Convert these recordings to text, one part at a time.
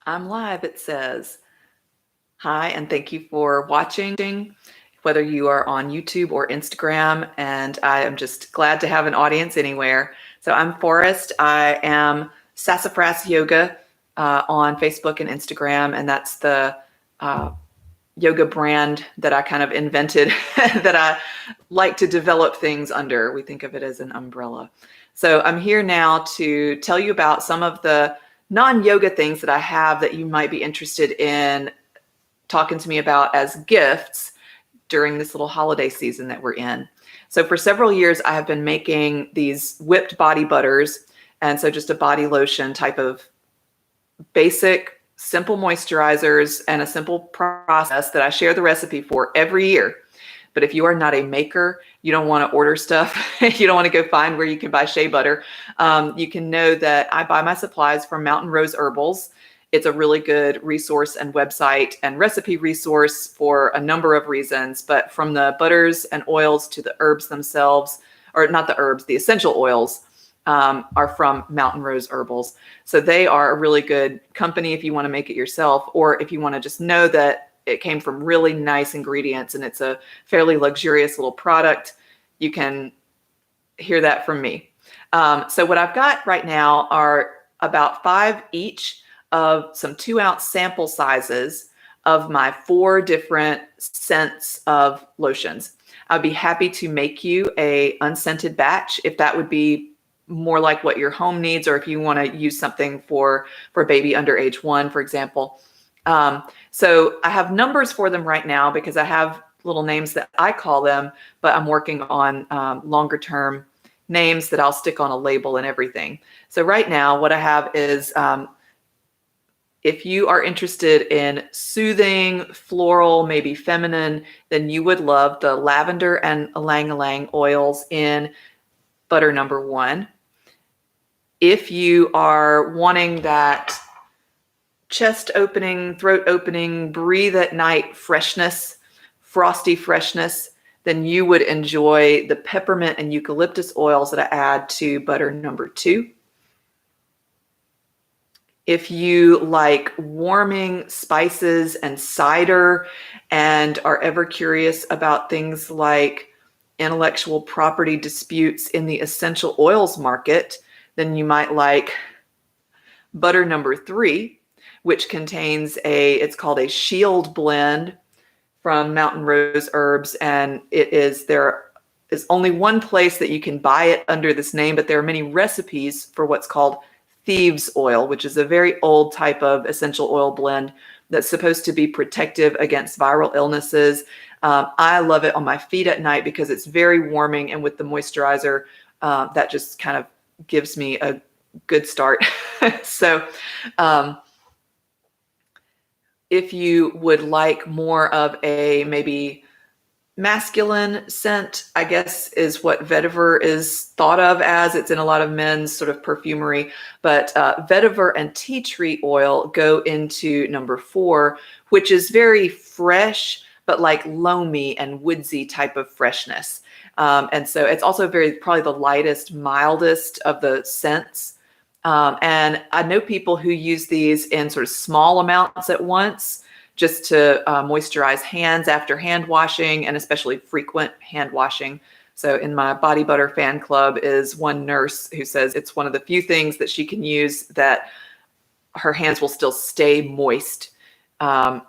I'm live, it says. Hi, and thank you for watching, whether you are on YouTube or Instagram, and I am just glad to have an audience anywhere. So I'm Forrest. I am Sassafras Yoga on Facebook and Instagram, and that's the yoga brand that I kind of invented that I like to develop things under. We think of it as an umbrella. So I'm here now to tell you about some of the non-yoga things that I have that you might be interested in talking to me about as gifts during this little holiday season that we're in. So for several years, I have been making these whipped body butters. And so just a body lotion type of basic, simple moisturizers and a simple process that I share the recipe for every year. But if you are not a maker, you don't want to order stuff, you don't want to go find where you can buy shea butter, you can know that I buy my supplies from Mountain Rose Herbals. It's a really good resource and website and recipe resource for a number of reasons, but from the butters and oils to the herbs themselves, or not the herbs, the essential oils are from Mountain Rose Herbals. So they are a really good company if you want to make it yourself, or if you want to just know that it came from really nice ingredients and it's a fairly luxurious little product, you can hear that from me. So what I've got right now are about 5 each of some 2-ounce sample sizes of my 4 different scents of lotions. I'd be happy to make you a unscented batch if that would be more like what your home needs, or if you want to use something for baby under age 1, for example. So I have numbers for them right now because I have little names that I call them, but I'm working on longer term names that I'll stick on a label and everything. So right now what I have is, if you are interested in soothing, floral, maybe feminine, then you would love the lavender and ylang-ylang oils in butter number 1. If you are wanting that chest opening, throat opening, breathe at night freshness, frosty freshness, then you would enjoy the peppermint and eucalyptus oils that I add to butter number 2. If you like warming spices and cider and are ever curious about things like intellectual property disputes in the essential oils market, then you might like butter number 3, which contains it's called a Shield blend from Mountain Rose Herbs. And there is only one place that you can buy it under this name, but there are many recipes for what's called thieves oil, which is a very old type of essential oil blend that's supposed to be protective against viral illnesses. I love it on my feet at night because it's very warming, and with the moisturizer, that just kind of gives me a good start. So if you would like more of a maybe masculine scent, I guess, is what vetiver is thought of as. It's in a lot of men's sort of perfumery, but vetiver and tea tree oil go into number 4, which is very fresh, but like loamy and woodsy type of freshness. And so it's also probably the lightest, mildest of the scents. And I know people who use these in sort of small amounts at once, just to moisturize hands after hand washing, and especially frequent hand washing. So in my body butter fan club is one nurse who says it's one of the few things that she can use that her hands will still stay moist or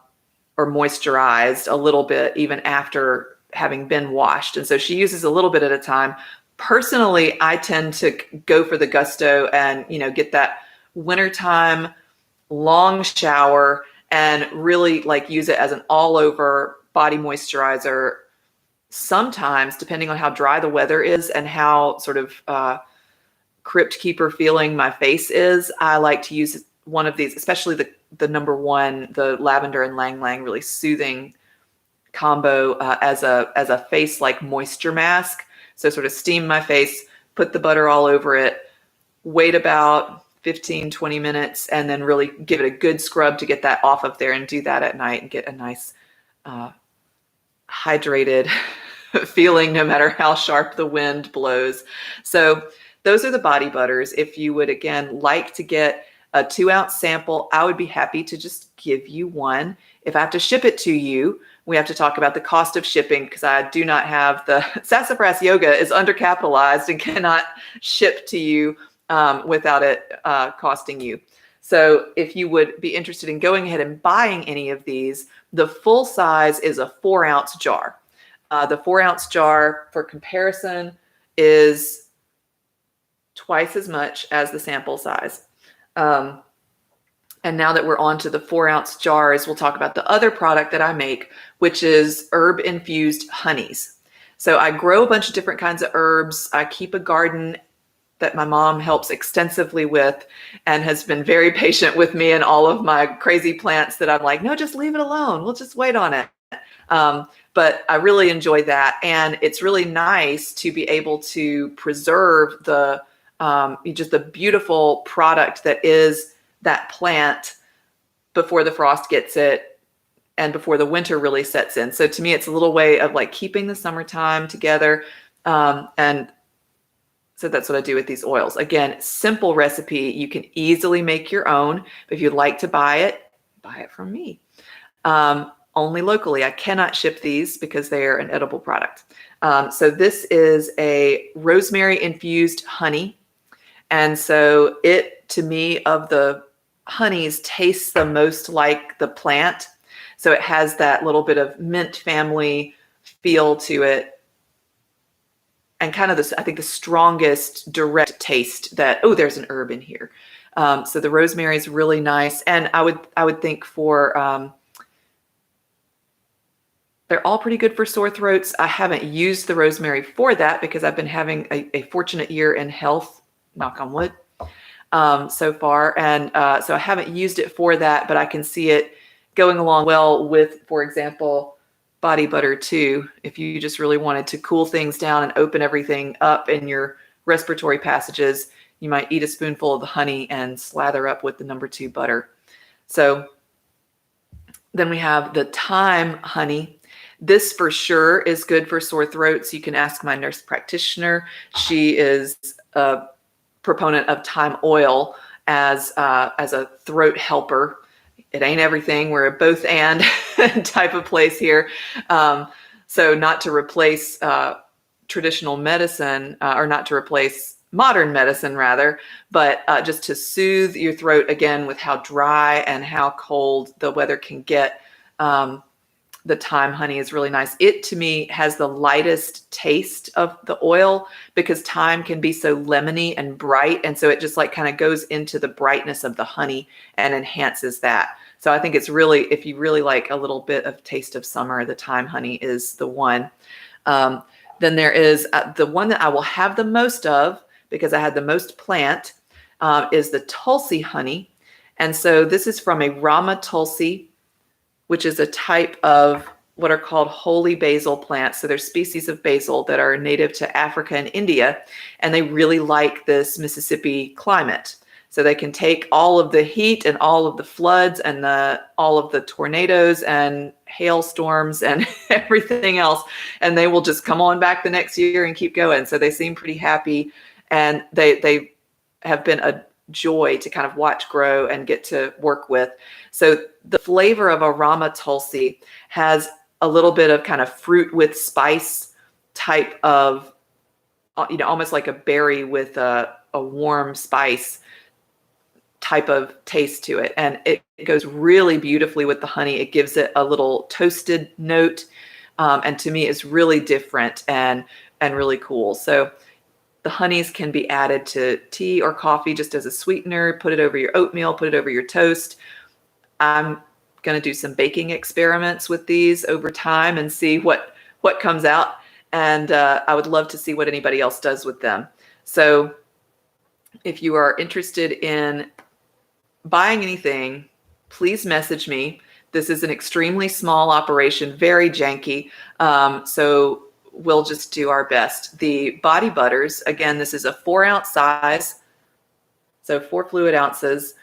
moisturized a little bit even after having been washed. And so she uses a little bit at a time. Personally, I tend to go for the gusto and, get that wintertime long shower and really like use it as an all over body moisturizer. Sometimes, depending on how dry the weather is and how sort of crypt keeper feeling my face is, I like to use one of these, especially the number 1, the lavender and ylang-ylang, really soothing combo as a face like moisture mask. So sort of steam my face, put the butter all over it, wait about 15, 20 minutes, and then really give it a good scrub to get that off of there, and do that at night and get a nice hydrated feeling no matter how sharp the wind blows. So those are the body butters. If you would, again, like to get a 2-ounce sample, I would be happy to just give you one. If I have to ship it to you, we have to talk about the cost of shipping, because I do not have the Sassafras Yoga is undercapitalized and cannot ship to you without it costing you. So if you would be interested in going ahead and buying any of these, the full size is a 4-ounce jar. The 4-ounce jar, for comparison, is twice as much as the sample size. And now that we're on to the 4-ounce jars, we'll talk about the other product that I make, which is herb infused honeys. So I grow a bunch of different kinds of herbs. I keep a garden that my mom helps extensively with and has been very patient with me and all of my crazy plants that I'm like, no, just leave it alone. We'll just wait on it. But I really enjoy that. And it's really nice to be able to preserve the just the beautiful product that is that plant before the frost gets it and before the winter really sets in. So to me, it's a little way of like keeping the summertime together. And so that's what I do with these oils. Again, simple recipe. You can easily make your own. If you'd like to buy it from me. Only locally. I cannot ship these because they are an edible product. So this is a rosemary infused honey. And so it, to me, of the honeys, tastes the most like the plant. So it has that little bit of mint family feel to it. And kind of this, I think, the strongest direct taste that, oh, there's an herb in here. So the rosemary is really nice. And I would think for, they're all pretty good for sore throats. I haven't used the rosemary for that because I've been having a fortunate year in health, knock on wood, so far. And so I haven't used it for that, but I can see it going along well with, for example, body butter too. If you just really wanted to cool things down and open everything up in your respiratory passages, you might eat a spoonful of the honey and slather up with the No. 2 butter. So then we have the thyme honey. This for sure is good for sore throats. You can ask my nurse practitioner. She is a proponent of thyme oil as a throat helper. It ain't everything. We're a both and type of place here. So not to replace traditional medicine or not to replace modern medicine rather, but just to soothe your throat again with how dry and how cold the weather can get. The thyme honey is really nice. It, to me, has the lightest taste of the oil because thyme can be so lemony and bright. And so it just like kind of goes into the brightness of the honey and enhances that. So I think it's really, if you really like a little bit of taste of summer, the thyme honey is the one. Then there is the one that I will have the most of because I had the most plant is the Tulsi honey. And so this is from a Rama Tulsi, which is a type of what are called holy basil plants. So there's species of basil that are native to Africa and India, and they really like this Mississippi climate. So they can take all of the heat and all of the floods and all of the tornadoes and hailstorms and everything else, and they will just come on back the next year and keep going. So they seem pretty happy, and they have been a joy to kind of watch grow and get to work with. So the flavor of a Rama Tulsi has a little bit of kind of fruit with spice type of, almost like a berry with a warm spice type of taste to it. And it goes really beautifully with the honey. It gives it a little toasted note. And to me, it's really different and really cool. So the honeys can be added to tea or coffee just as a sweetener. Put it over your oatmeal, put it over your toast. I'm going to do some baking experiments with these over time and see what comes out. And I would love to see what anybody else does with them. So if you are interested in buying anything, please message me. This is an extremely small operation, very janky. So we'll just do our best. The body butters, again, this is a 4-ounce size. So 4 fluid ounces.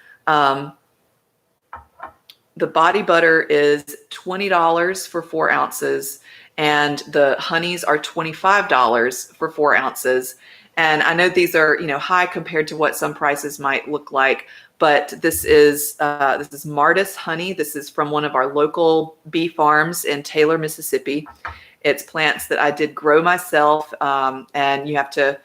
The body butter is $20 for 4 ounces, and the honeys are $25 for 4 ounces. And I know these are, high compared to what some prices might look like, but this is Martis honey. This is from one of our local bee farms in Taylor, Mississippi. It's plants that I did grow myself, and you have to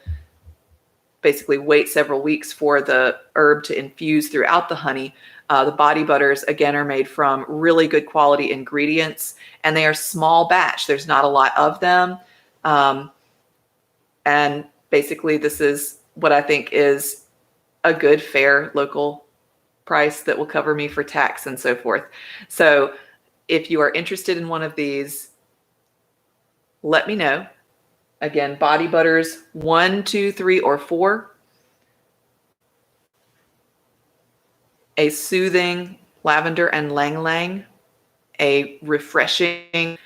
basically wait several weeks for the herb to infuse throughout the honey. The body butters, again, are made from really good quality ingredients, and they are small batch. There's not a lot of them. And basically, this is what I think is a good, fair local price that will cover me for tax and so forth. So if you are interested in one of these, let me know. Again, body butters 1, 2, 3, or 4. A soothing lavender and lang lang. A refreshing,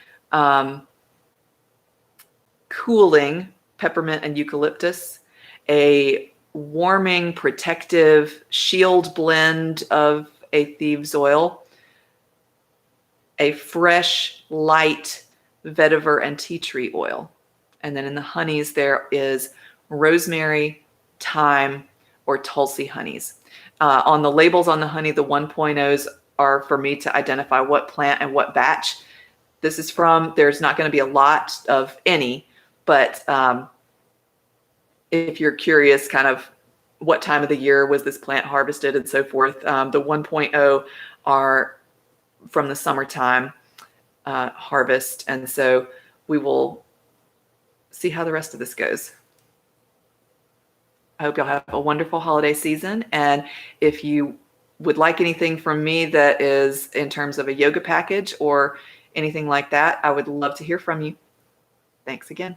cooling peppermint and eucalyptus. A warming, protective shield blend of a thieves oil. A fresh, light vetiver and tea tree oil. And then in the honeys, there is rosemary, thyme, or Tulsi honeys. On the labels on the honey, the 1.0s are for me to identify what plant and what batch this is from. There's not going to be a lot of any, but if you're curious kind of what time of the year was this plant harvested and so forth, the 1.0 are from the summertime harvest. And so we will see how the rest of this goes. I hope y'all have a wonderful holiday season. And if you would like anything from me that is in terms of a yoga package or anything like that, I would love to hear from you. Thanks again.